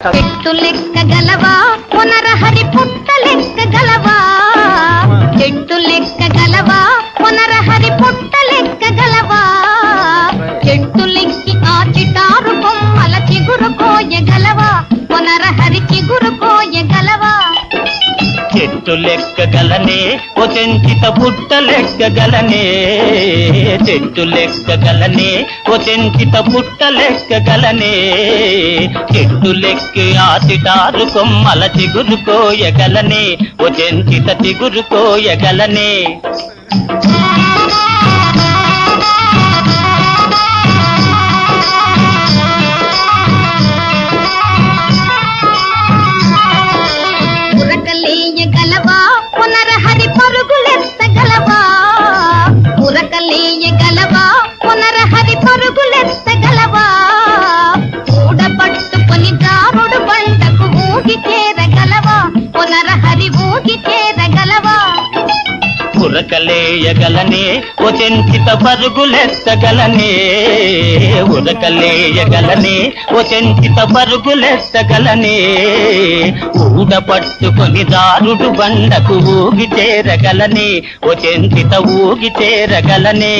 చెట్టు లెక్క గలవా పునరహరి పుట్ట లెక్క గలవా చెట్టు లెక్క గలవా పునరహరి పుట్ట లెక్క గలవా చెట్టు లెక్కి ఆ చిటారు కొమ్మల చిగురు కోయగలవా పునరహరి చిగురు కోయగలవా చెట్టు లెక్కగలనే ఓ చెంచిత పుట్ట లెక్కగలనే చెట్టు లెక్కగలనే ఓ చెంచిత పుట్ట లెక్కగలనే చెట్టు లెక్కి ఆ చిటారు కొమ్మల చిగురు కోయగలనే ఓ చెంచిత చిగురు కోయగలనే ఉరకలేయగలవా పునరహరి పరుగులెత్తగలవా ఉరకలేయగలవా పునరహరి పరుగులెత్తగలవా ఊడపట్టుకొని జారుడు బండకు ఊగి చేరగలవా పునరహరి ఊగి చేరగలవా ఉరకలేయగలనే ఓ చెంచిత పరుగులెత్తగలనే ఉరకలేయగలనే ఓ చెంచిత పరుగులెత్తగలనే ఊడ పట్టుకొని దారుడు బండకు ఊగి చేరగలనే ఓ చెంచిత ఊగి చేరగలనే